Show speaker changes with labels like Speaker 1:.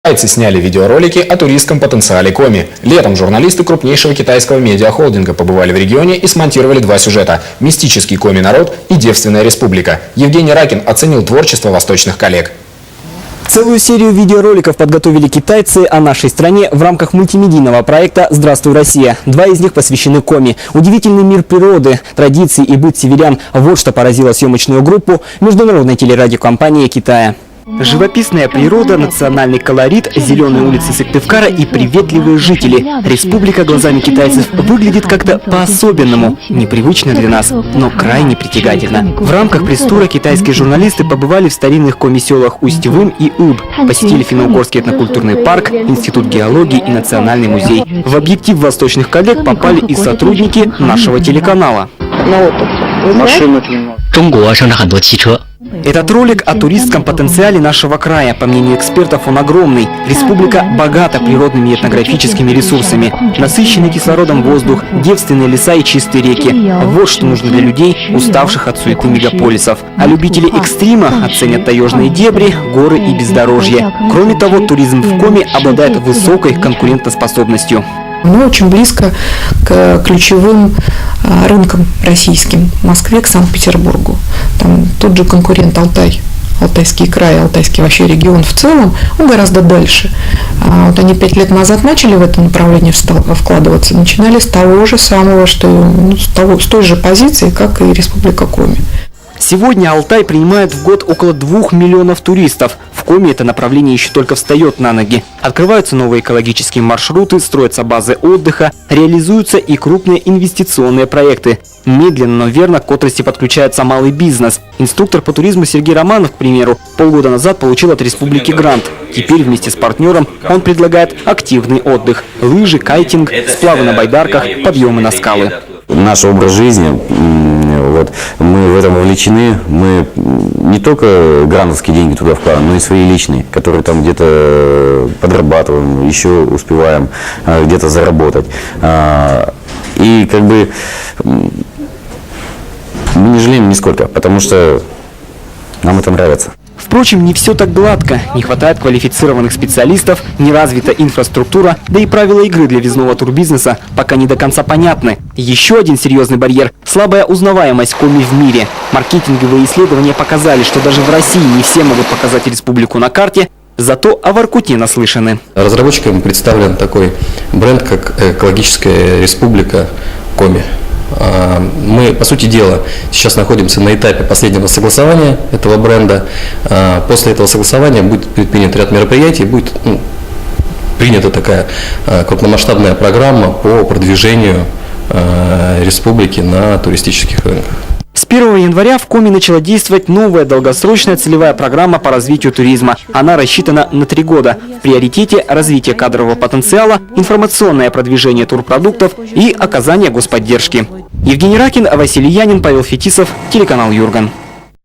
Speaker 1: Китайцы сняли видеоролики о туристском потенциале Коми. Летом журналисты крупнейшего китайского медиахолдинга побывали в регионе и смонтировали два сюжета – «Мистический Коми-народ» и «Девственная республика». Евгений Ракин оценил творчество восточных коллег.
Speaker 2: Целую серию видеороликов подготовили китайцы о нашей стране в рамках мультимедийного проекта «Здравствуй, Россия». Два из них посвящены Коми. Удивительный мир природы, традиций и быт северян – вот что поразило съемочную группу международной телерадиокомпании Китая. Живописная природа, национальный колорит, зеленые улицы Сыктывкара и приветливые жители. Республика глазами китайцев выглядит как-то по-особенному, непривычно для нас, но крайне притягательно. В рамках пресс-тура китайские журналисты побывали в старинных Коми-селах Усть-Вым и Уб, посетили Финно-Угорский этнокультурный парк, Институт геологии и Национальный музей. В объектив восточных коллег попали и сотрудники нашего телеканала. Этот ролик о туристском потенциале нашего края. По мнению экспертов, он огромный. Республика богата природными и этнографическими ресурсами. Насыщенный кислородом воздух, девственные леса и чистые реки. Вот что нужно для людей, уставших от суеты мегаполисов. А любители экстрима оценят таежные дебри, горы и бездорожье. Кроме того, туризм в Коми обладает высокой конкурентоспособностью.
Speaker 3: Мы очень близко к ключевым рынкам российским, в Москве, к Санкт-Петербургу. Там тот же конкурент Алтай, Алтайский край, Алтайский вообще регион в целом, он гораздо дальше. Вот они 5 лет назад начали в это направление вкладываться, начинали с того же самого, с той же позиции, как и Республика Коми.
Speaker 2: Сегодня Алтай принимает в год около 2 миллионов туристов. В Коми это направление еще только встает на ноги. Открываются новые экологические маршруты, строятся базы отдыха, реализуются и крупные инвестиционные проекты. Медленно, но верно к отрасли подключается малый бизнес. Инструктор по туризму Сергей Романов, к примеру, полгода назад получил от республики грант. Теперь вместе с партнером он предлагает активный отдых – лыжи, кайтинг, сплавы на байдарках, подъемы на скалы.
Speaker 4: Наш образ жизни, мы в этом вовлечены, мы не только грантовские деньги туда вкладываем, но и свои личные, которые там где-то подрабатываем, еще успеваем где-то заработать. И как бы мы не жалеем нисколько, потому что нам это нравится.
Speaker 2: Впрочем, не все так гладко. Не хватает квалифицированных специалистов, не развита инфраструктура, да и правила игры для въездного турбизнеса пока не до конца понятны. Еще один серьезный барьер – слабая узнаваемость Коми в мире. Маркетинговые исследования показали, что даже в России не все могут показать республику на карте, зато о Воркуте наслышаны.
Speaker 5: Разработчикам представлен такой бренд, как «Экологическая республика Коми». Мы, по сути дела, сейчас находимся на этапе последнего согласования этого бренда. После этого согласования будет предпринят ряд мероприятий, будет принята такая крупномасштабная программа по продвижению республики на туристических рынках.
Speaker 2: С 1 января в Коми начала действовать новая долгосрочная целевая программа по развитию туризма. Она рассчитана на 3 года. В приоритете развитие кадрового потенциала, информационное продвижение турпродуктов и оказание господдержки. Евгений Ракин, Василий Янин, Павел Фетисов, телеканал Юрган.